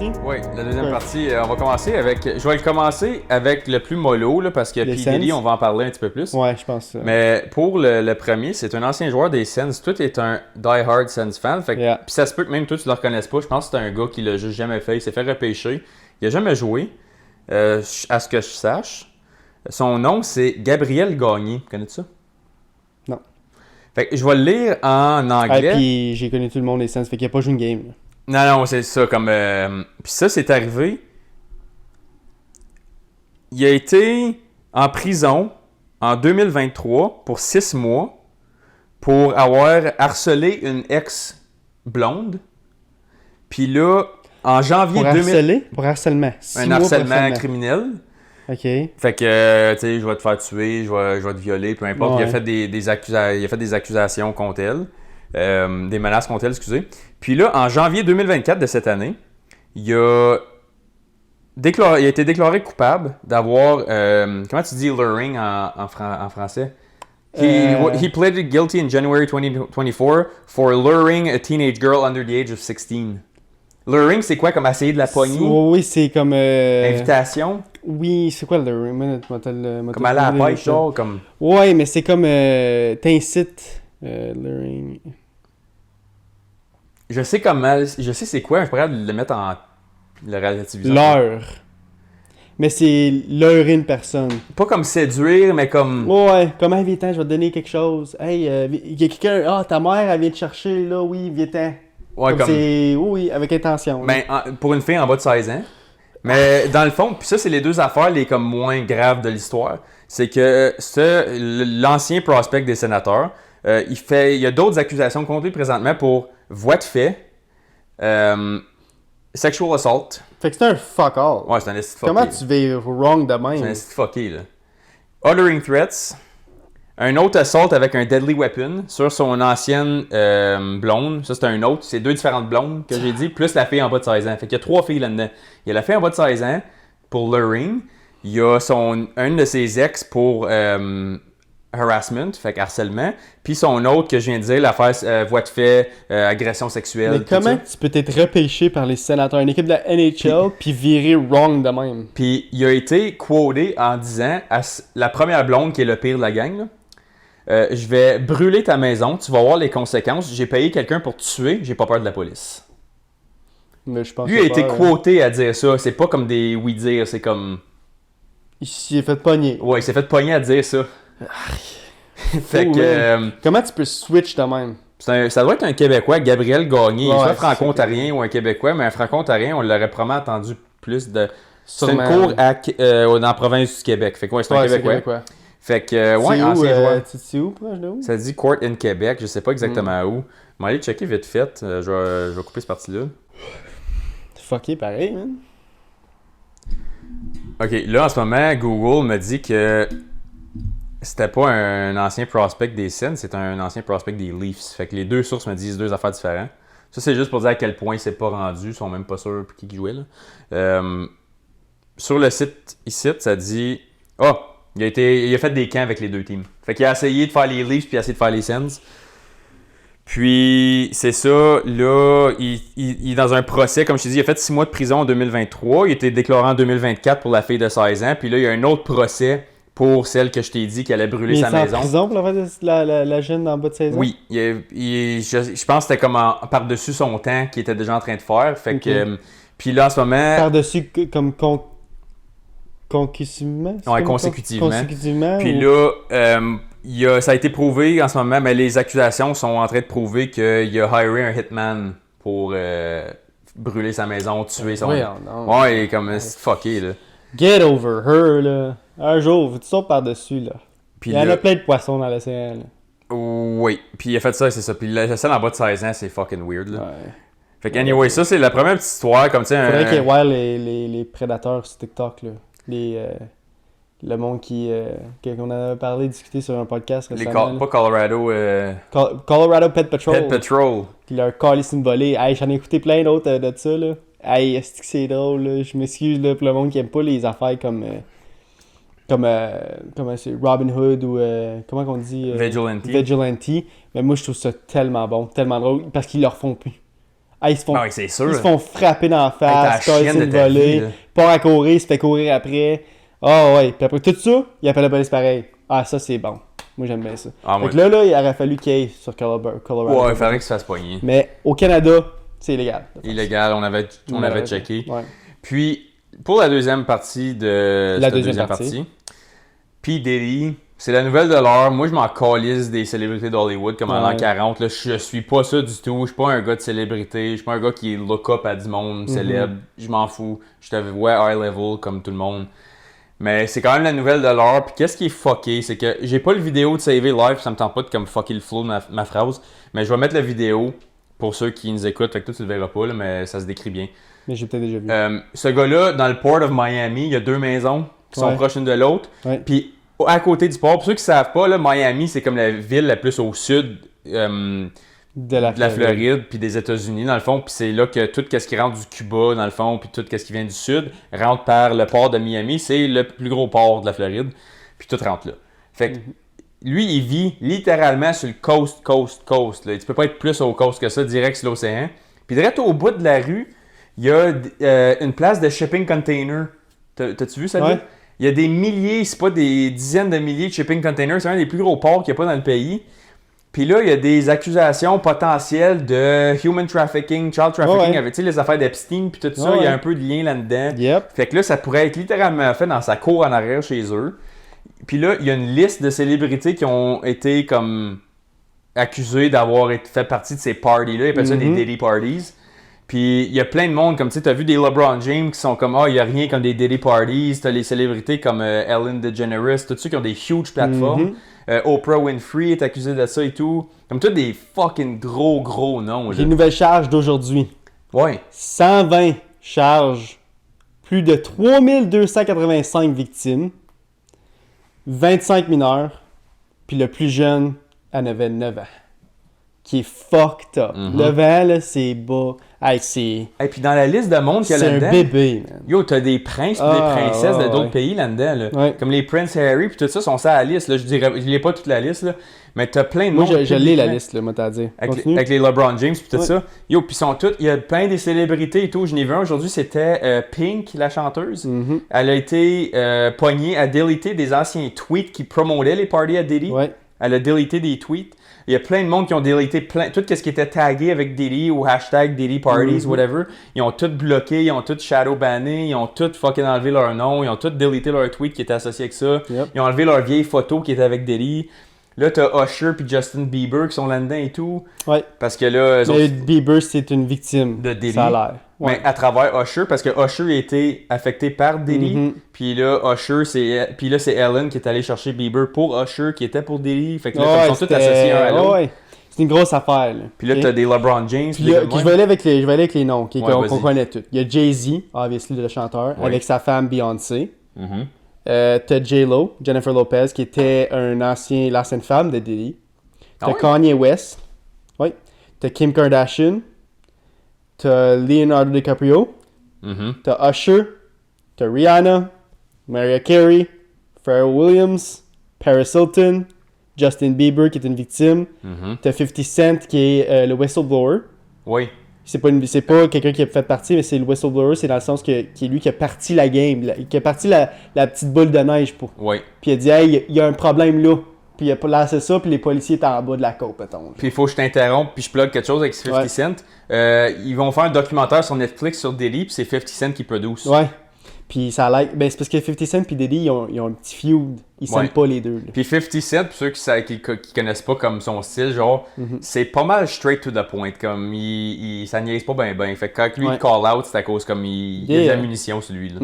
partie? Oui, la deuxième partie, on va commencer avec... Je vais le commencer avec le plus mollo, là, parce que P. Diddy, on va en parler un petit peu plus. Ouais, je pense ça. Mais pour le premier, c'est un ancien joueur des Sens. Toi, est un die-hard Sens fan. Fait que, Puis ça se peut que même toi, tu le reconnaisses pas. Je pense que c'est un gars qui l'a juste jamais fait. Il s'est fait repêcher. Il a jamais joué, à ce que je sache. Son nom, c'est Gabriel Gagné. Connais-tu ça? Non. Fait que je vais le lire en anglais. Puis j'ai connu tout le monde des Sens, fait qu'il a pas joué une game. Non, c'est ça. Comme puis ça, c'est arrivé. Il a été en prison en 2023 pour 6 mois pour avoir harcelé une ex-blonde. Puis là, en janvier 2000... Pour harcèlement. Un harcèlement criminel. OK. Fait que, tu sais, je vais te faire tuer, je vais te violer, peu importe. Ouais. Il a fait des accusations contre elle. Des menaces contre elle, excusez. Puis là, en janvier 2024 de cette année, il a été déclaré coupable d'avoir... comment tu dis luring en français? He pleaded guilty in January 2024 for luring a teenage girl under the age of 16. Luring, c'est quoi? Comme essayer de la pogner? Oui, c'est comme... Invitation? Oui, c'est quoi le luring? Comme aller à la pêche, genre? Comme... Ouais, mais c'est comme... t'incites. Luring... Je sais c'est quoi, je pourrais le mettre en le relativisant. Leurre. Mais c'est leurrer une personne. Pas comme séduire, mais comme... Ouais, comme hey, viens-t'en, je vais te donner quelque chose. Hey, il y a quelqu'un, ta mère, elle vient te chercher, là, oui, viens-t'en. Ouais, comme... c'est... Oui, avec intention. Ben, pour une fille en bas de 16 ans. Mais dans le fond, puis ça, c'est les deux affaires les comme moins graves de l'histoire. C'est que l'ancien prospect des sénateurs, il y a d'autres accusations contre lui présentement pour voie de fait, sexual assault. Fait que c'est un fuck all. Ouais, c'est un esti fucké. Comment tu vas wrong de même? C'est un esti fucké, là. Uttering threats. Un autre assault avec un deadly weapon sur son ancienne blonde. Ça, c'est un autre. C'est 2 différentes blondes que j'ai dit, plus la fille en bas de 16 ans. Fait qu'il y a 3 filles là-dedans. Il y a la fille en bas de 16 ans pour luring. Il y a un de ses ex pour harassment, fait harcèlement. Puis son autre que je viens de dire, l'affaire voie de fait, agression sexuelle. Mais comment tu peux être repêché par les sénateurs, une équipe de la NHL, puis virer wrong de même? Puis il a été quoté en disant à la première blonde qui est le pire de la gang, là, je vais brûler ta maison, tu vas voir les conséquences. J'ai payé quelqu'un pour te tuer, j'ai pas peur de la police. Mais je pense lui a été quoté à dire ça. C'est pas comme des oui-dire, c'est comme... Il s'est fait pogner. Ouais, il s'est fait pogner à dire ça. Fait que... comment tu peux switch de même? Ça doit être un Québécois, Gabriel Gagné. Ouais, soit franco-ontarien ou un Québécois, mais un franco-ontarien, on l'aurait probablement entendu plus de... C'est une cour dans la province du Québec. Fait que ouais, c'est un Québécois. Fait que, ouais, ancien joueur. C'est où, proche de où? Ça dit Court in Québec, je sais pas exactement où. Je vais aller checker vite fait. Je vais couper cette partie-là. T'es fucké pareil, man. Ok, là en ce moment, Google me dit que c'était pas un ancien prospect des Sens, c'est un ancien prospect des Leafs. Fait que les deux sources me disent 2 affaires différentes. Ça, c'est juste pour dire à quel point c'est pas rendu. Ils sont même pas sûrs pour qui jouait, là. Sur le site ici, ça dit... il a fait des camps avec les 2 teams. Fait qu'il a essayé de faire les Leafs puis il a essayé de faire les Sens. Puis, c'est ça, là, il est dans un procès. Comme je t'ai dit, il a fait 6 mois de prison en 2023. Il a été déclaré en 2024 pour la fille de 16 ans. Puis là, il y a un autre procès pour celle que je t'ai dit qui allait brûler sa maison. Il est en prison pour la jeune en bas de 16 ans? Oui. Je pense que c'était comme par-dessus son temps qu'il était déjà en train de faire. Fait que... Puis là, en ce moment... Par-dessus comme... Consécutivement? Ouais, consécutivement. Puis là, ça a été prouvé en ce moment, mais les accusations sont en train de prouver qu'il a hiré un hitman pour brûler sa maison, tuer son... Ouais, comme c'est fucké, là. Get over her, là. Un jour, tu sautes par-dessus, là. Puis il y en a plein de poissons dans l'océan, là. Oui, puis il a fait ça, c'est ça. Puis la scène en bas de 16 ans, c'est fucking weird, là. Ouais. Fait que anyway, ça, c'est la première petite histoire, comme tu sais... Faudrait qu'il y ait voir les prédateurs sur TikTok, là. Le monde qu'on a parlé, discuté sur un podcast récemment. Pas Colorado... Colorado Pet Patrol. Pet Patrol. Puis leur calice une volée. Hey, j'en ai écouté plein d'autres de ça, là. Hey, est-ce que c'est drôle, là? Je m'excuse, là, pour le monde qui aime pas les affaires comme c'est Robin Hood ou comment qu'on dit? Vigilante. Mais moi, je trouve ça tellement bon, tellement drôle, parce qu'ils le refont plus. ils se font, Ah oui, c'est sûr. ils se font frapper dans la face, Hey, t'as la chienne casser de une ta vie, volée, là. part à courir, se fait courir après. Ah ouais, puis après tout ça, il appelle la police pareil. Ah, ça c'est bon. Moi j'aime bien ça. Ah, Fait moi- que là, il aurait fallu qu'il y ait sur Colorado. Ouais, il faudrait qu'il se fasse poigner. Mais au Canada, c'est illégal. Illégal, on avait checké. Ouais. Puis, pour la deuxième partie de La cette deuxième partie. P. Diddy, c'est la nouvelle de l'heure. Moi, je m'en calisse des célébrités d'Hollywood comme en l'an Ouais. 40. Là, je suis pas ça du tout. Je suis pas un gars de célébrité. Je suis pas un gars qui look up à du monde célèbre. Je m'en fous. Je te ouais high level comme tout le monde. Mais c'est quand même la nouvelle de l'heure. Puis qu'est-ce qui est fucké, c'est que j'ai pas le vidéo de saver live. Ça me tente pas de comme fucker le flow de ma phrase. Mais je vais mettre la vidéo pour ceux qui nous écoutent. Fait que toi, tu le verras pas, là, mais ça se décrit bien. Mais j'ai peut-être déjà vu. Ce gars-là, dans le port of Miami, il y a 2 maisons qui sont Ouais. proches l'une de l'autre. Ouais. Puis à côté du port, pour ceux qui savent pas, là, Miami, c'est comme la ville la plus au sud De la de la Floride puis des États-Unis, dans le fond. Puis c'est là que tout ce qui rentre du Cuba, dans le fond, puis tout ce qui vient du sud, rentre par le port de Miami. C'est le plus gros port de la Floride. Puis tout rentre là. Fait que lui, il vit littéralement sur le coast. Là. Tu peux pas être plus au coast que ça, direct sur l'océan. Puis direct au bout de la rue, il y a une place de shipping container. T'as-tu vu ça? Ouais. Il y a des milliers, c'est pas des dizaines de milliers de shipping containers. C'est un des plus gros ports qu'il n'y a pas dans le pays. Puis là, il y a des accusations potentielles de human trafficking, child trafficking, Ouais. avec les affaires d'Epstein, puis tout ça. Ouais. Il y a un peu de lien là-dedans. Yep. Fait que là, ça pourrait être littéralement fait dans sa cour en arrière chez eux. Puis là, il y a une liste de célébrités qui ont été comme accusées d'avoir fait partie de ces parties-là. Ils appellent ça des Diddy Parties. Puis il y a plein de monde, comme tu sais, t'as vu des LeBron James qui sont comme, il y a rien comme des Diddy Parties. T'as les célébrités comme Ellen DeGeneres, tous ceux qui ont des huge plateformes. Oprah Winfrey est accusée de ça et tout. Comme tous des fucking gros noms. Les nouvelles charges d'aujourd'hui. Ouais. 120 charges. Plus de 3285 victimes. 25 mineurs. Puis le plus jeune en avait 9 ans. Qui est fucked up. 9 ans, là, c'est bas. Hey, c'est... Et puis dans la liste de monde qu'il y a C'est là-dedans. un bébé, man. Yo, t'as des princes et des princesses de d'autres pays là-dedans. Là. Ouais. Comme les Prince Harry puis tout ça sont ça à la liste. Là. Je lis pas toute la liste, là. Mais t'as plein de Moi, monde. je lis la publiquement. liste, là, moi, t'as dit. Avec les LeBron James puis tout Ouais. ça. Yo, puis sont toutes. Il y a plein des célébrités et tout. Je n'ai vu un aujourd'hui, c'était Pink, la chanteuse. Elle a été poignée à déliter des anciens tweets qui promotaient les parties à Diddy. Ouais. Elle a délité des tweets. Il y a plein de monde qui ont délité tout ce qui était tagué avec Diddy ou hashtag Diddy Parties, whatever. Ils ont tout bloqué, ils ont tout shadow banné, ils ont tout fucking enlevé leur nom, ils ont tout délité leur tweet qui était associé avec ça. Yep. Ils ont enlevé leur vieille photo qui était avec Diddy. Là, t'as Usher puis Justin Bieber qui sont là-dedans et tout. Ouais. Parce que là, eux Mais autres- Bieber, c'est une victime. De Diddy. Ça a l'air. Ouais. mais à travers Usher, parce que Usher a été affecté par Diddy. Mhm. Puis là, puis là, c'est Ellen qui est allée chercher Bieber pour Usher, qui était pour Diddy. Fait que là, Ouais, comme ils sont tous c'était- associés un à l'autre. ouais. C'est une grosse affaire. Là. Puis là, Ok? t'as des LeBron James. Puis des là, gars de je même. vais aller avec les noms Ouais, qu'on vas-y. connaît tous. Il y a Jay-Z, obviously le chanteur, Ouais. avec sa femme Beyoncé. Mhm. T'as J-Lo, Jennifer Lopez, qui était l'ancienne femme de Diddy. T'as Ah ouais? Kanye West. Oui. T'as Kim Kardashian. T'as Leonardo DiCaprio. Mhm. T'as Usher. T'as Rihanna. Mariah Carey. Pharrell Williams. Paris Hilton. Justin Bieber, qui est une victime. Mhm. T'as 50 Cent, qui est le whistleblower. Oui. C'est pas quelqu'un qui a fait partie, mais c'est le whistleblower. C'est dans le sens que qui est lui qui a parti la game. Qui a parti la petite boule de neige. Oui. Puis il a dit, hey, il y a un problème là. Puis il a lancé ça, puis les policiers étaient en bas de la côte, mettons. Puis il faut que je t'interrompe, puis je plug quelque chose avec 50 Ouais. Cent. Ils vont faire un documentaire sur Netflix sur Diddy, puis c'est 50 Cent qui produce. Ouais. Puis ça a l'air. Ben, c'est parce que 50 Cent et Diddy, ils ont un petit feud. Ils s'aiment Ouais. pas les deux. Là. Puis 50 Cent, pour ceux qui connaissent pas comme son style, genre, Mhm. c'est pas mal straight to the point. Comme, ça niaise pas ben. Fait que quand lui, Ouais. il call out, c'est à cause comme il y a de Yeah. la munition sur lui. Là.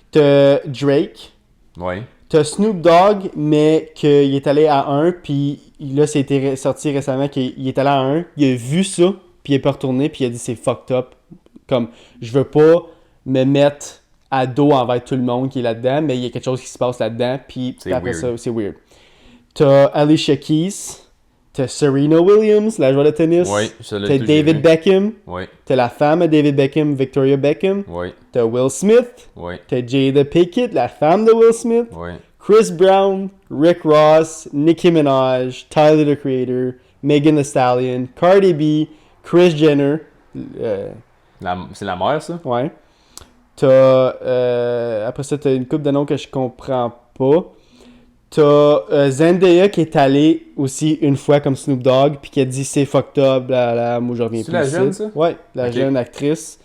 T'as Drake. Ouais. T'as Snoop Dogg, mais qu'il est allé à 1, puis là, c'était sorti récemment qu'il est allé à 1. Il a vu ça, puis il est pas retourné, puis il a dit c'est fucked up. Comme, je veux pas me mettre à dos envers tout le monde qui est là-dedans, mais il y a quelque chose qui se passe là-dedans, puis C'est après weird. ça, c'est weird. T'as Alicia Keys, t'as Serena Williams, la joueuse de tennis, Ouais, ça l'a t'as tout, j'ai David vu. Beckham, Ouais, t'as la femme de David Beckham, Victoria Beckham, ouais, t'as Will Smith, ouais, t'as Jada Pinkett, la femme de Will Smith, ouais. Chris Brown, Rick Ross, Nicki Minaj, Tyler the Creator, Megan Thee Stallion, Cardi B, Kris Jenner, C'est la mère, ça? Ouais. T'as... après ça, t'as une couple de noms que je comprends pas. T'as Zendaya qui est allée aussi une fois comme Snoop Dogg, puis qui a dit c'est fucked up, blablabla, moi je reviens C'est plus la ici. jeune, ça? Ouais, la Ok. jeune actrice.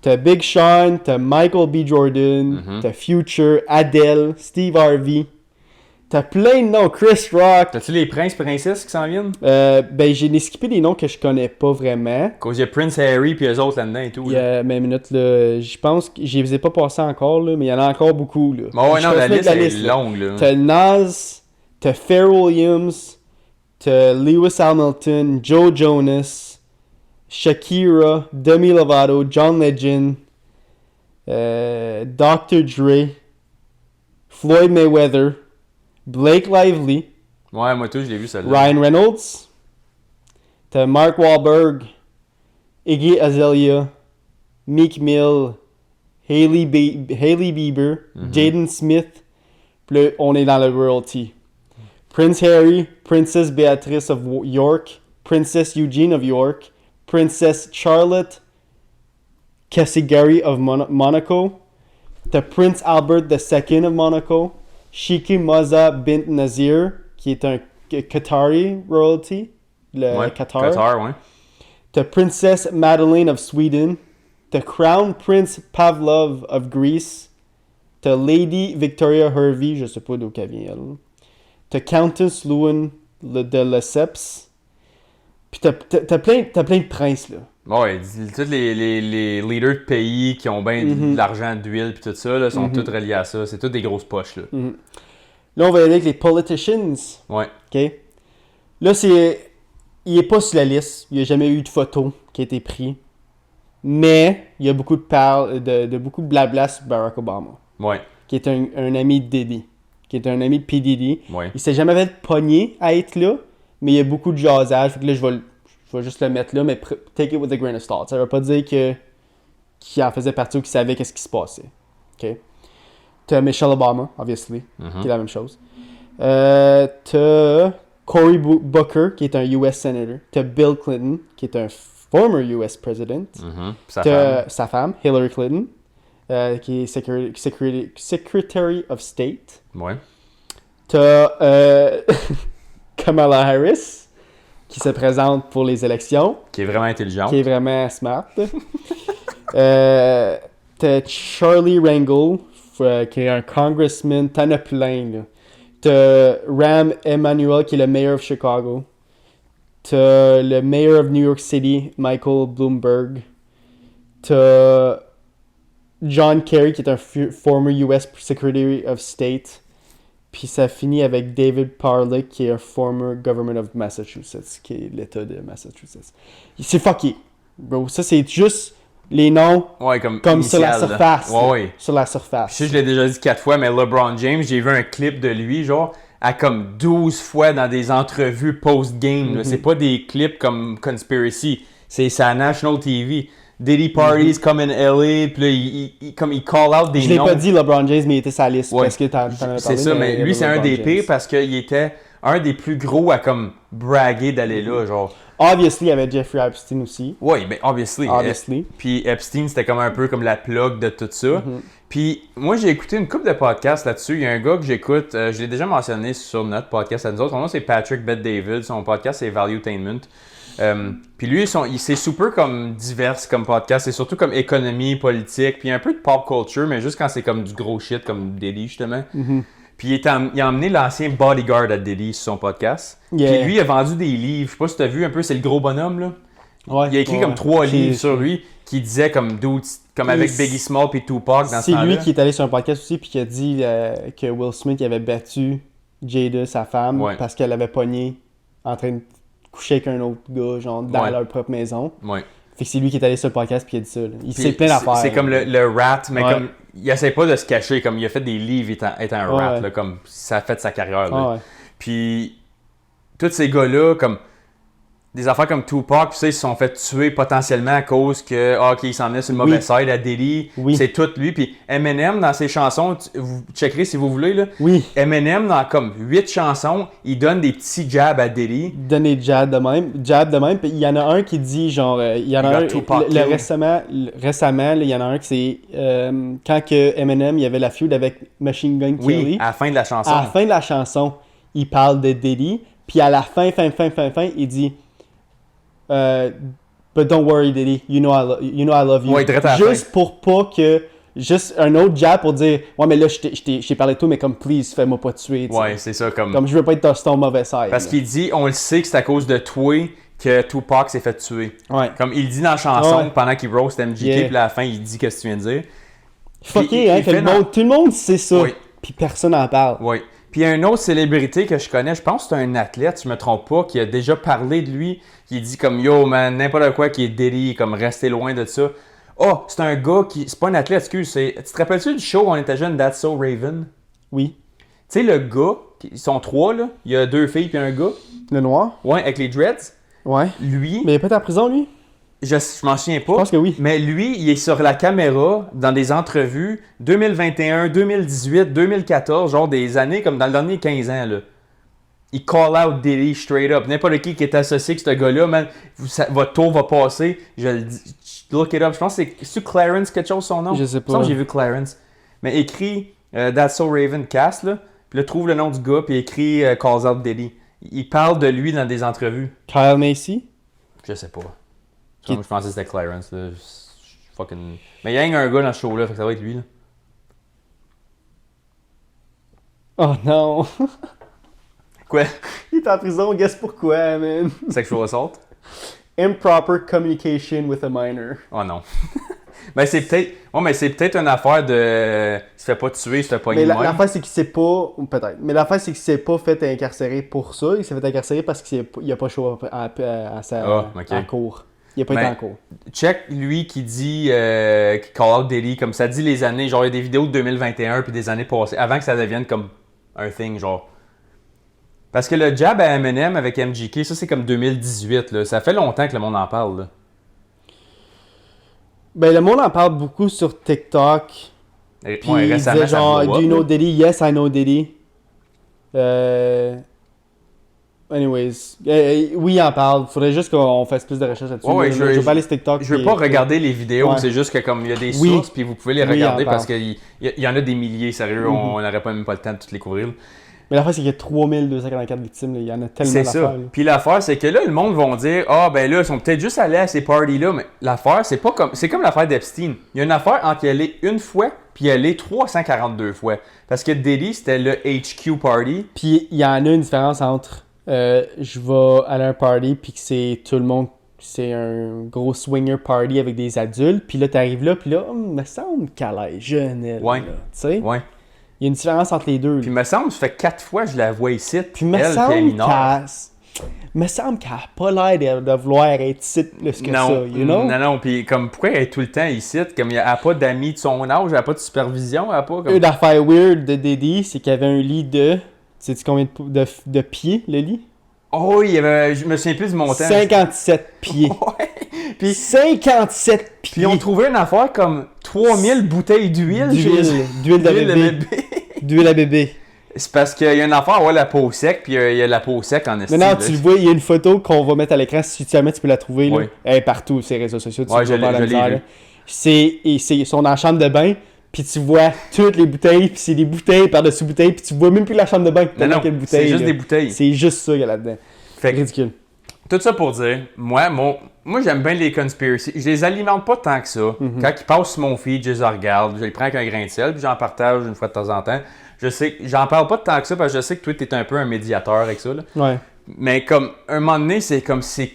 T'as Big Sean, t'as Michael B. Jordan, Mhm. t'as Future, Adele, Steve Harvey. T'as plein de noms, Chris Rock. T'as-tu les princesses qui s'en viennent? Ben, j'ai skippé des noms que je connais pas vraiment. Cause il y a Prince Harry puis eux autres là-dedans et tout. Il y a même une minute, là, je pense que je les ai pas passés encore, là, mais il y en a encore beaucoup. Là. Bon, ouais, Je non, peux la te mettre liste est là. longue, là. T'as Nas, t'as Pharrell Williams, t'as Lewis Hamilton, Joe Jonas, Shakira, Demi Lovato, John Legend, Dr. Dre, Floyd Mayweather, Blake Lively, Ouais, moi tout, je l'ai vu celle-là. Ryan Reynolds, t'as Mark Wahlberg, Iggy Azalea, Meek Mill, Hailey Bieber, Jaden Smith, puis là, on est dans le royalty. Prince Harry, Princess Beatrice of York, Princess Eugene of York, Princess Charlotte Casigari of Monaco, t'as Prince Albert II of Monaco, Shiki Moza bint Nazir, qui est un Qatari royalty, le Ouais, Qatar. ouais. T'as Princess Madeleine of Sweden. T'as Crown Prince Pavlov of Greece. T'as Lady Victoria Hervey, je sais pas d'où qu'elle vient elle. T'as Countess Lewin de Lesseps. Puis t'as plein de princes là. Ouais, tous les leaders de pays qui ont bien de l'argent, d'huile puis tout ça, là, sont tous reliés à ça. C'est toutes des grosses poches, là. Là, on va y aller avec les politicians. Ouais. OK? Là, il est pas sur la liste. Il n'y a jamais eu de photo qui a été prise. Mais il y a beaucoup de beaucoup de blabla sur Barack Obama, Ouais. qui est un ami de Diddy, qui est un ami de P. Diddy. Ouais. Il s'est jamais fait pogner à être là, mais il y a beaucoup de jasage. Fait que là, je vais juste le mettre là, mais take it with a grain of salt. Ça veut pas dire qu'il en faisait partie ou qu'il savait qu'est-ce qui se passait. OK? T'as Michelle Obama, obviously, qui est la même chose. T'as Cory Booker, qui est un US Senator. T'as Bill Clinton, qui est un former US President. T'as sa femme, Hillary Clinton, qui est Secretary of State. Ouais. T'as Kamala Harris, qui se présente pour les élections. Qui est vraiment intelligent. Qui est vraiment smart. T'as Charlie Rangel, qui est un congressman. T'en as plein, là. T'as Rahm Emanuel, qui est le mayor de Chicago. T'as le mayor of New York City, Michael Bloomberg. T'as John Kerry, qui est un former US Secretary of State. Puis ça finit avec David Parlick, qui est un former government of Massachusetts, qui est l'État de Massachusetts. C'est fucké, bro. Ça, c'est juste les noms Ouais, comme sur la initial, là. surface. Ouais, là. ouais. Sur la surface. Je sais, je l'ai déjà dit 4 fois, mais LeBron James, j'ai vu un clip de lui, genre, à comme 12 fois dans des entrevues post-game. C'est pas des clips comme Conspiracy, c'est sa National TV. Diddy Parties come in LA, puis là, il call out des noms. Je l'ai pas dit LeBron James, mais il était sa liste. Ouais. Parce que t'en avais parlé. C'est ça, mais lui, c'est un des pires parce qu'il était un des plus gros à comme braguer d'aller là, genre. Obviously, il y avait Jeffrey Epstein aussi. Oui, ben obviously. Obviously. Puis Epstein, c'était comme un peu comme la plug de tout ça. Puis moi, j'ai écouté une couple de podcasts là-dessus. Il y a un gars que j'écoute, je l'ai déjà mentionné sur notre podcast à nous autres. Son nom, c'est Patrick Bet-David. Son podcast, c'est Valuetainment. Puis lui, c'est super comme divers comme podcast. C'est surtout comme économie, politique, puis un peu de pop culture, mais juste quand c'est comme du gros shit, comme Diddy, justement. Puis il a emmené l'ancien bodyguard à Diddy sur son podcast. Yeah. Puis lui, il a vendu des livres. Je sais pas si t'as vu un peu, c'est le gros bonhomme, là. Ouais, Il a écrit comme 3 livres sur lui qui disaient comme comme avec Biggie Small puis Tupac dans ce temps-là. C'est lui qui est allé sur un podcast aussi puis qui a dit que Will Smith avait battu Jada, sa femme, parce qu'elle avait pogné en train de coucher avec un autre gars, genre dans leur propre maison. Ouais. Fait que c'est lui qui est allé sur le podcast puis il a dit ça. Là. Il sait plein d'affaires. C'est comme le rat, mais comme il essaie pas de se cacher, comme il a fait des livres étant un rat, là, comme ça a fait sa carrière. Là. Puis tous ces gars-là, comme des affaires comme Tupac, puis ça, ils se sont fait tuer potentiellement à cause que, OK, il s'en venait sur le mauvais side à Diddy. Oui. C'est tout lui. Puis Eminem, dans ses chansons, vous checkerez si vous voulez, là. Oui. Eminem, dans comme 8 chansons, il donne des petits jabs à Diddy. Donner jab de même. Puis il y en a un qui dit, genre, il y en a un, récemment, là, il y en a un qui c'est, quand que Eminem, il y avait la feud avec Machine Gun Kelly. Oui, à la fin de la chanson. À la fin de la chanson, il parle de Diddy, puis à la fin, il dit But don't worry, Diddy, you know I love you. Ouais, direct à la Juste fin. pour pas que. Juste un autre jab pour dire ouais, mais là, je t'ai parlé de tout, mais comme please, fais-moi pas tuer. T'sais. Ouais, c'est ça. Comme je veux pas être sur ton mauvais side. Parce là. qu'il dit, on le sait que c'est à cause de toi que Tupac s'est fait tuer. Ouais. Comme il dit dans la chanson, Ouais. pendant qu'il roast MGK, Yeah. puis à la fin, il dit qu'est-ce que tu viens de dire. Fucké, hein, il que fait tout le monde sait ça. Oui. Puis personne n'en parle. Oui. Puis il y a une autre célébrité que je connais, je pense que c'est un athlète, je me trompe pas, qui a déjà parlé de lui, qui dit comme yo man, n'importe quoi qui est Diddy, comme restez loin de ça. Oh, c'est un gars qui. C'est pas un athlète, excuse, c'est. Tu te rappelles-tu du show où on était jeune, That's So Raven? Oui. Tu sais, le gars, ils sont 3 là, il y a 2 filles puis un gars. Le noir? Ouais, avec les dreads. Ouais. Lui, Mais il est pas en prison, lui? je m'en souviens pas. Je pense que oui. Mais lui, il est sur la caméra dans des entrevues 2021, 2018, 2014, genre des années comme dans le dernier 15 ans. Là. Il call out Diddy straight up. N'importe qui est associé avec ce gars-là, man, votre tour va passer. Je le dis. Look it up. Je pense que c'est Clarence quelque chose son nom. Je sais pas. Je pense que j'ai vu Clarence. Mais écrit That's So Raven Cast, là. Puis là, trouve le nom du gars, puis écrit calls out Diddy. Il parle de lui dans des entrevues. Kyle Macy? Je sais pas. Moi, je pensais que c'était Clarence. Là. Fucking... Mais il y a un gars dans ce show-là, fait que ça va être lui. Là. Oh non! Quoi? Il est en prison, guess pourquoi, man? Sexual assault? Improper communication with a minor. Oh non. Mais c'est peut-être... Ouais, mais c'est peut-être une affaire de... Il se fait pas tuer, il se fait pas Mais même. l'affaire, c'est qu'il s'est pas... ou peut-être. Mais l'affaire, c'est qu'il s'est pas fait incarcérer pour ça. Il s'est fait incarcérer parce qu'il a pas chaud à la cour. Il a pas été en cours. Check lui qui dit qui call out Diddy, comme ça dit les années, genre il y a des vidéos de 2021 puis des années passées, avant que ça devienne comme un thing, genre. Parce que le jab à Eminem avec MGK, ça c'est comme 2018, là. Ça fait longtemps que le monde en parle, là. Ben, le monde en parle beaucoup sur TikTok. Puis il disait genre, do you know Diddy? Yes, I know Diddy. Anyways, oui, il en parle. Faudrait juste qu'on fasse plus de recherches là-dessus. Ouais, je veux pas aller sur TikTok. Je veux pas regarder les vidéos, ouais. C'est juste que comme il y a des sources, puis vous pouvez les regarder parce qu'il y en a des milliers, sérieux, Mm-hmm. on n'aurait pas même pas le temps de toutes les couvrir. Mais l'affaire, c'est qu'il y a 3244 victimes. Là. Il y en a tellement C'est d'affaires. ça. Puis l'affaire, c'est que là, le monde va dire ah, ben là, ils sont peut-être juste allés à ces parties-là. Mais l'affaire, c'est pas comme. C'est comme l'affaire d'Epstein. Il y a une affaire entre y aller une fois, puis y aller 342 fois. Parce que Diddy, c'était le HQ party. Puis il y en a une différence entre je vais aller à un party, puis que c'est tout le monde. C'est un gros swinger party avec des adultes. Puis là, t'arrives là, puis là, me semble qu'elle est jeune, elle. Ouais. Tu sais? Ouais. Il y a une différence entre les deux. Puis me semble, ça fait 4 fois que je la vois ici. Puis me semble qu'elle n'a pas l'air de vouloir être ici plus que ça, you know? Non. Puis comme, pourquoi elle est tout le temps ici? Comme, elle n'a pas d'amis de son âge, elle n'a pas de supervision, elle n'a pas... Comme... Une affaire weird de Diddy, c'est qu'il y avait un lit de... Sais-tu combien de pieds, le lit? Oh, il y avait... Je me souviens plus du montant. 57 pieds. Ouais. Puis 57 pieds. Puis on trouvait une affaire comme 3000 bouteilles d'huile. D'huile de bébé. D'huile à bébé. C'est parce qu'il y a une affaire, ouais, la peau sec, puis il y a la peau sec en estime. Maintenant, tu le vois, il y a une photo qu'on va mettre à l'écran. Si jamais tu peux la trouver, là. Oui. Elle est partout sur les réseaux sociaux. Tu ouais, peux voir la misère, vu. Ils sont dans la chambre de bain, puis tu vois toutes les bouteilles, puis c'est des bouteilles par-dessus bouteilles, puis tu vois même plus la chambre de bain. Non, c'est juste là. des bouteilles. C'est juste ça qu'il y a là-dedans. Fait que, ridicule. Tout ça pour dire, moi j'aime bien les conspiracies. Je les alimente pas tant que ça. Quand ils passent sur mon feed, je les regarde, je les prends avec un grain de sel, puis j'en partage une fois de temps en temps. Je sais, j'en parle pas tant que ça parce que je sais que toi t'es un peu un médiateur avec ça. Là. Ouais. Mais comme un moment donné, c'est comme c'est.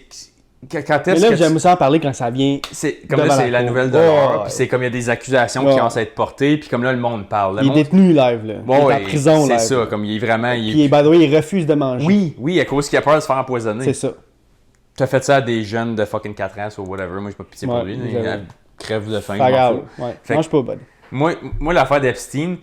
Quand mais là, j'aime ça en parler quand ça vient. C'est comme là, c'est la nouvelle de l'heure, puis c'est comme il y a des accusations qui commencent à être portées, puis comme là le monde parle. Il est détenu live là. Il est en prison live. C'est ça, comme il est vraiment. Puis by the way, il refuse de manger. Oui, à cause qu'il a peur de se faire empoisonner. C'est ça. T'as fait ça à des jeunes de fucking 4 ans ou whatever. Moi, j'ai pas pitié pour lui. Il crève de faim. Pas grave. Ouais. Mange pas, bud. Moi, l'affaire d'Epstein,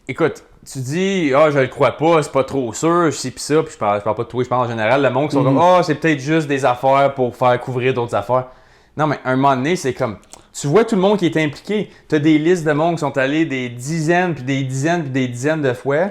Écoute, tu dis, je le crois pas, c'est pas trop sûr, je sais pis ça, puis je parle pas de toi, je parle en général, le monde qui sont comme, c'est peut-être juste des affaires pour faire couvrir d'autres affaires. Non, mais un moment donné, c'est comme, tu vois tout le monde qui est impliqué. T'as des listes de monde qui sont allés des dizaines, puis des dizaines, puis des dizaines de fois.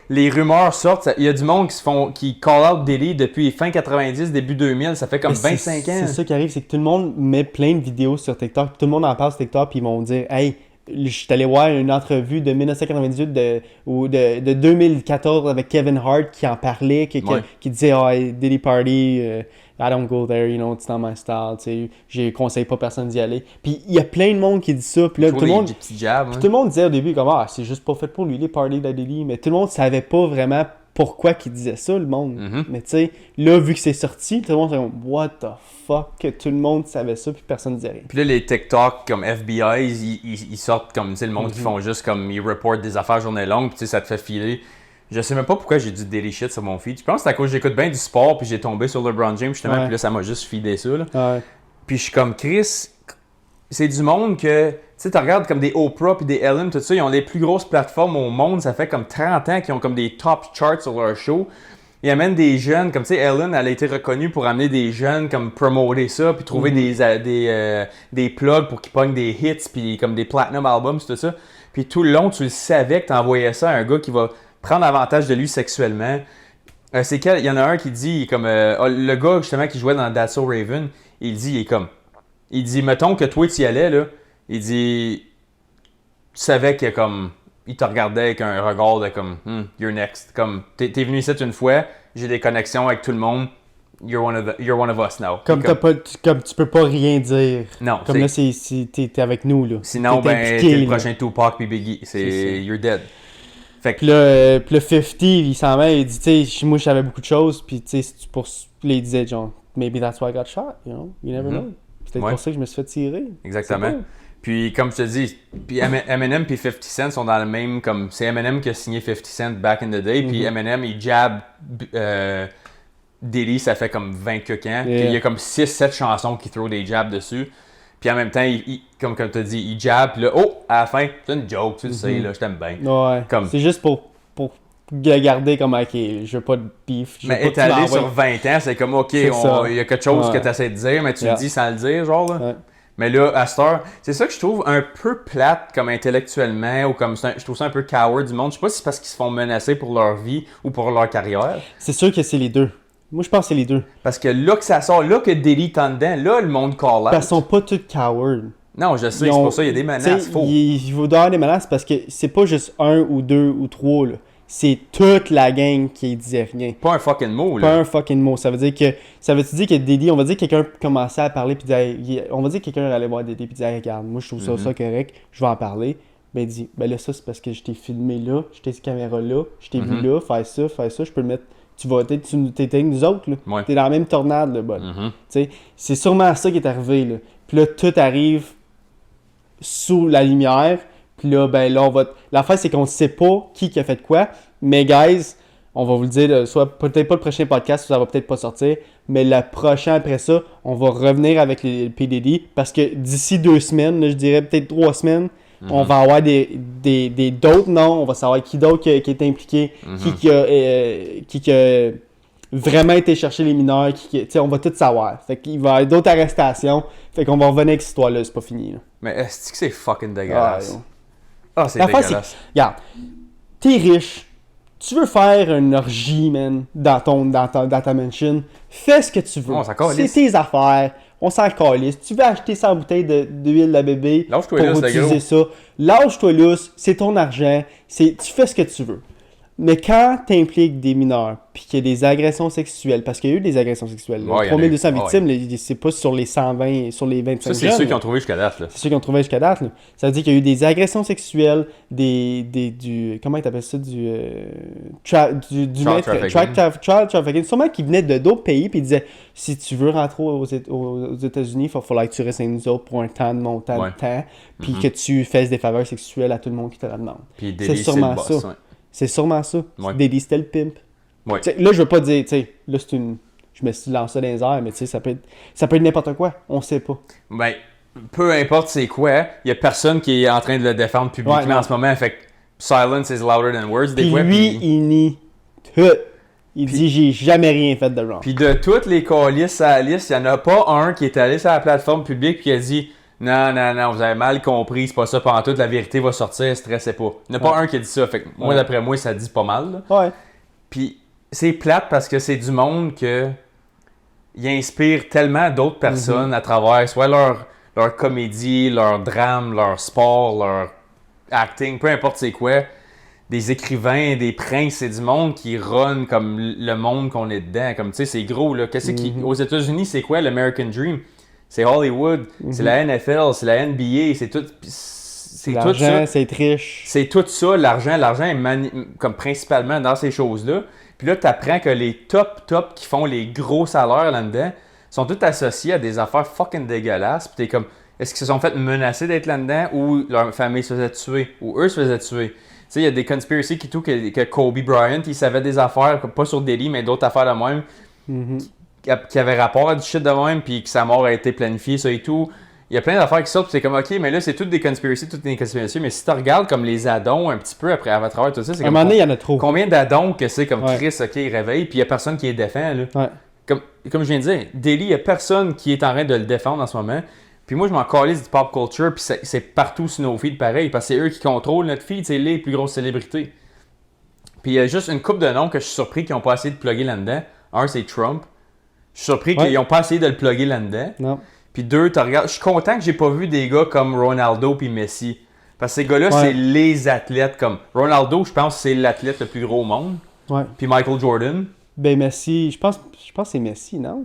Les rumeurs sortent, il y a du monde qui call out Diddy depuis fin 90, début 2000, ça fait comme 25 ans. C'est ça qui arrive, c'est que tout le monde met plein de vidéos sur TikTok, tout le monde en parle sur TikTok, puis ils vont dire, hey, je suis allé voir une entrevue de 1998 ou de 2014 avec Kevin Hart qui en parlait, qui disait Diddy Party, I don't go there, you know, it's not my style, tu sais, je conseille pas personne d'y aller. Puis il y a plein de monde qui dit ça, puis là tout le monde, tout le monde disait au début comme c'est juste pas fait pour lui les parties de Diddy, mais tout le monde savait pas vraiment pourquoi qu'il disait ça, le monde. Mais tu sais, là vu que c'est sorti, tout le monde était comme what the fuck, que tout le monde savait ça puis personne disait rien. Puis là les TikTok comme FBI, ils sortent comme tu sais le monde qui font juste comme ils reportent des affaires journée longue, puis tu sais ça te fait filer. Je sais même pas pourquoi j'ai du daily shit sur mon feed. Je pense que c'est à cause que j'écoute bien du sport puis j'ai tombé sur LeBron James justement, puis là ça m'a juste feedé ça là. Ouais. Puis je suis comme Chris, c'est du monde que tu sais tu regardes comme des Oprah puis des Ellen tout ça, ils ont les plus grosses plateformes au monde, ça fait comme 30 ans qu'ils ont comme des top charts sur leur show. Ils amènent des jeunes, comme tu sais Ellen, elle a été reconnue pour amener des jeunes comme promoter ça puis trouver des plugs pour qu'ils pognent des hits puis comme des platinum albums tout ça. Puis tout le long tu le savais que t'envoyais ça à un gars qui va prendre avantage de lui sexuellement. Il y en a un qui dit, comme le gars justement qui jouait dans That's So Raven, il dit, mettons que toi tu y allais, là, il dit, tu savais que comme, il te regardait avec un regard de comme, you're next. Comme, t'es venu ici une fois, j'ai des connexions avec tout le monde, you're one of us now. Comme tu peux pas rien dire. Non. Comme là, t'es avec nous, là. Sinon, t'es le prochain Tupac puis Biggie. You're dead. Puis là, 50, il s'en va, il dit, tu sais, moi, je savais beaucoup de choses, puis tu sais, il disait, genre, maybe that's why I got shot, you know, you never know. C'est peut-être pour ça que je me suis fait tirer. Exactement. Puis, comme je te dis, puis Eminem puis 50 Cent sont dans le même, comme, c'est Eminem qui a signé 50 Cent back in the day, puis Eminem, il jab Diddy, ça fait comme 20 ans, puis il y a comme 6-7 chansons qui throw des jabs dessus. Puis en même temps, comme tu as dit, il jab, puis là, à la fin, c'est une joke, tu le sais, là, je t'aime bien. Ouais. Comme... C'est juste pour garder comme, ok, je veux pas de beef. Mais étalé sur 20 ans, c'est comme, ok, il y a quelque chose que tu essaies de dire, mais tu le dis sans le dire, genre, là. Ouais. Mais là, à cette heure, c'est ça que je trouve un peu plate, comme intellectuellement, ou comme, je trouve ça un peu coward du monde. Je sais pas si c'est parce qu'ils se font menacer pour leur vie ou pour leur carrière. C'est sûr que c'est les deux. Moi, je pense que c'est les deux. Parce que là que ça sort, là que Diddy t'en dedans, là, le monde call out. Parce qu'ils sont pas tous cowards. Non, je sais, c'est pour ça qu'il y a des menaces. Il faut avoir des menaces parce que c'est pas juste un ou deux ou trois, là. C'est toute la gang qui disait rien. Pas un fucking mot, là. Pas un fucking mot. Ça veut dire que Diddy, on va dire que quelqu'un commençait à parler, puis on va dire que quelqu'un allait voir Diddy, puis disait, regarde, moi, je trouve ça correct, je vais en parler. Ben, il dit, ben là, ça, c'est parce que je t'ai filmé là, je t'ai cette caméra là, je t'ai vu là, faire ça, je peux le mettre. Tu vas t'es avec nous autres, là. Ouais. T'es dans la même tornade, là, bon. C'est sûrement ça qui est arrivé, là. Puis là, tout arrive sous la lumière. Puis là, ben là, l'affaire, c'est qu'on ne sait pas qui a fait quoi. Mais, guys, on va vous le dire, soit peut-être pas le prochain podcast, ça va peut-être pas sortir. Mais le prochain après ça, on va revenir avec les PDD. Parce que d'ici 2 semaines, là, je dirais peut-être 3 semaines, on va avoir des d'autres noms, on va savoir qui d'autre qui est impliqué, qui a vraiment été chercher les mineurs, on va tout savoir. Fait qu'il va y avoir d'autres arrestations, fait qu'on va revenir avec cette histoire-là, c'est pas fini. Là. Mais est-ce que c'est fucking dégueulasse? C'est la dégueulasse. Regarde, t'es riche, tu veux faire une orgie, man, dans ta mansion, fais ce que tu veux. C'est tes affaires. On s'en calisse. Tu veux acheter 100 bouteilles d'huile de bébé pour utiliser ça. Lâche-toi lousse, c'est ton argent. Tu fais ce que tu veux. Mais quand tu impliques des mineurs, puis qu'il y a des agressions sexuelles, parce qu'il y a eu des agressions sexuelles, 3200 victimes, c'est pas sur les 120, sur les 25 ça, c'est ceux qui ont trouvé jusqu'à date. Là. C'est ceux qui ont trouvé jusqu'à date. Là. Ça veut dire qu'il y a eu des agressions sexuelles, comment ils appellent ça, du trafficking, sûrement qui venaient d'autres pays, puis ils disaient, si tu veux rentrer aux États-Unis, il va falloir que tu restes avec nous autres pour un temps de montant de temps, puis que tu fasses des faveurs sexuelles à tout le monde qui te la demande. C'est sûrement ça. C'est sûrement ça. Ouais. Diddy, c'était le pimp. Ouais. Là, je veux pas dire, là, c'est une. Je me suis lancé dans les airs, mais ça peut être n'importe quoi. On sait pas. Ben, peu importe c'est quoi, il y a personne qui est en train de le défendre publiquement en ce moment. Fait silence is louder than words des Puis fois. lui, il nie tout. Il dit, j'ai jamais rien fait de wrong. Puis de toutes les calices à la liste, il n'y en a pas un qui est allé sur la plateforme publique et qui a dit non, vous avez mal compris, c'est pas ça pantoute, la vérité va sortir, stressez pas. Il n'y en a pas un qui a dit ça. Fait que moi, d'après moi, ça dit pas mal. Là. Ouais. Puis c'est plate parce que c'est du monde que il inspire tellement d'autres personnes à travers soit leur comédie, leur drame, leur sport, leur acting, peu importe c'est quoi. Des écrivains, des princes, c'est du monde qui run comme le monde qu'on est dedans. Comme tu sais, c'est gros là. Qu'est-ce qui aux États-Unis, c'est quoi l'American Dream? C'est Hollywood, c'est la NFL, c'est la NBA, c'est tout. C'est tout ça. C'est triche. C'est tout ça, l'argent est comme principalement dans ces choses-là. Puis là, tu apprends que les top qui font les gros salaires là-dedans sont tous associés à des affaires fucking dégueulasses. Puis t'es comme, est-ce qu'ils se sont fait menacer d'être là-dedans ou leur famille se faisait tuer ou eux se faisaient tuer? Tu sais, il y a des conspiracies qui tout que Kobe Bryant, il savait des affaires, pas sur Daily, mais d'autres affaires de même, qui avaient rapport à du shit de même, puis que sa mort a été planifiée, ça et tout. Il y a plein d'affaires qui sortent, puis c'est comme, ok, mais là, c'est toutes des conspiracies, mais si tu regardes comme les addons un petit peu après, à travers tout ça, c'est À un comme. moment donné, il y en a trop. Combien d'addons que c'est comme Ouais. Chris, ok, il réveille, puis il y a personne qui les défend, là. Ouais. Comme je viens de dire, Daily, il y a personne qui est en train de le défendre en ce moment. Puis moi, je m'en calisse du pop culture, puis c'est partout sur nos feeds pareil, parce que c'est eux qui contrôlent notre feed, c'est les plus grosses célébrités. Puis il y a juste une couple de noms que je suis surpris qu'ils n'ont pas essayé de plugger là-dedans. Un, c'est Trump. Je suis surpris qu'ils n'ont pas essayé de le plugger là-dedans. Non. Puis deux, tu regardes. Je suis content que j'ai pas vu des gars comme Ronaldo puis Messi. Parce que ces gars-là, c'est les athlètes comme. Ronaldo, je pense que c'est l'athlète le plus gros au monde. Ouais. Puis Michael Jordan. Ben Messi, je pense que c'est Messi, non?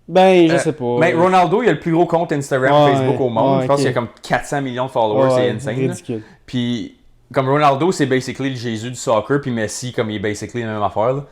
Ben, je sais pas. Mais Ronaldo, il a le plus gros compte Instagram, Facebook au monde. Je pense qu'il y a comme 400 millions de followers, c'est insane. Ridicule. Puis, comme Ronaldo, c'est basically le Jésus du soccer, puis Messi, comme il est basically la même affaire. Là.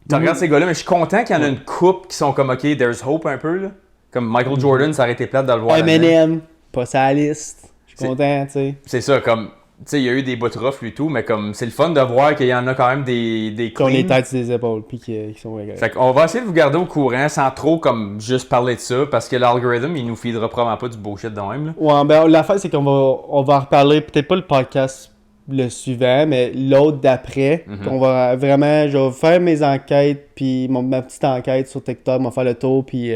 Tu regardes ces gars-là, mais je suis content qu'il y en a une couple qui sont comme, OK, there's hope un peu. Là. Comme Michael Jordan, ça aurait été plate de le voir. Eminem, pas sa liste. Je suis content, tu sais. C'est ça, comme. Tu sais, il y a eu des bouts rough et tout, mais comme c'est le fun de voir qu'il y en a quand même des Qui ont les queens. têtes sur les épaules, puis qui sont régulés. Fait qu'on va essayer de vous garder au courant sans trop comme juste parler de ça, parce que l'algorithme, il nous feedera probablement pas du bullshit de même. Là. Ouais, ben l'affaire, c'est on va en reparler, peut-être pas le podcast le suivant, mais l'autre d'après. Qu'on va vraiment, je vais faire mes enquêtes, puis ma petite enquête sur TikTok, m'en faire le tour, puis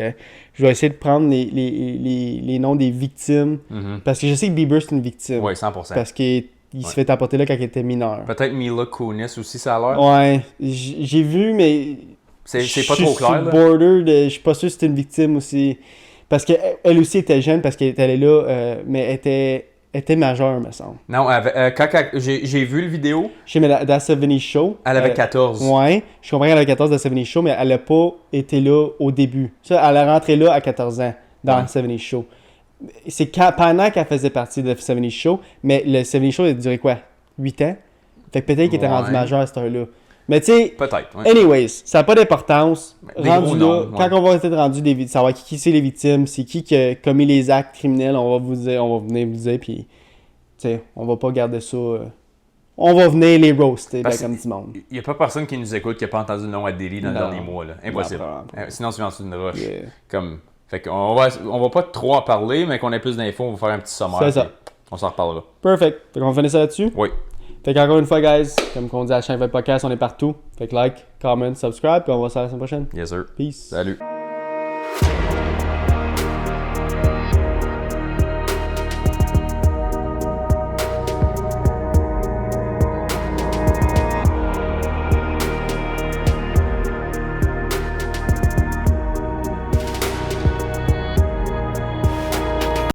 je vais essayer de prendre les noms des victimes, parce que je sais que Bieber, c'est une victime. Oui, 100%. Parce qu'il se fait tapoter là quand il était mineur. Peut-être Mila Kunis aussi, ça a l'air. Ouais, j'ai vu, mais C'est pas trop clair. Je suis border je suis pas sûr que c'était une victime aussi. Parce qu'elle aussi était jeune, parce qu'elle était allée là, mais elle était majeure, me semble. Non, j'ai vu le vidéo, Je sais, mais dans 70 Show... elle avait 14. Ouais, je comprends qu'elle avait 14 dans 70 Show, mais elle n'a pas été là au début. Ça, elle est rentrée là à 14 ans, dans 70 Show. C'est pendant qu'elle faisait partie de 70 Show, mais le 70 Show, il a duré quoi? 8 ans? Fait que peut-être qu'il était rendu majeur à cette heure-là. Mais tu sais, Peut-être, ouais. anyways, ça n'a pas d'importance. Des Rendu gros là, noms, quand ouais. on va être rendu savoir qui c'est les victimes, c'est qui a commis les actes criminels, on va venir vous dire, puis tu sais, on va pas garder ça. On va venir les roaster, Parce comme du monde. Il n'y a pas personne qui nous écoute qui n'a pas entendu le nom à Daily dans le Non. dernier mois. Là. Impossible. Non, Sinon, tu viens en une rush. Yeah. Comme, fait qu'on va pas trop en parler, mais qu'on ait plus d'infos, on va faire un petit sommaire. C'est ça. puis On s'en reparlera. Perfect. Fait qu'on va finir ça là-dessus. Oui. Fait qu'encore une fois, guys, comme on dit à la chaîne podcast, on est partout. Fait que like, comment, subscribe, puis on va se voir la semaine prochaine. Yes, sir. Peace. Salut.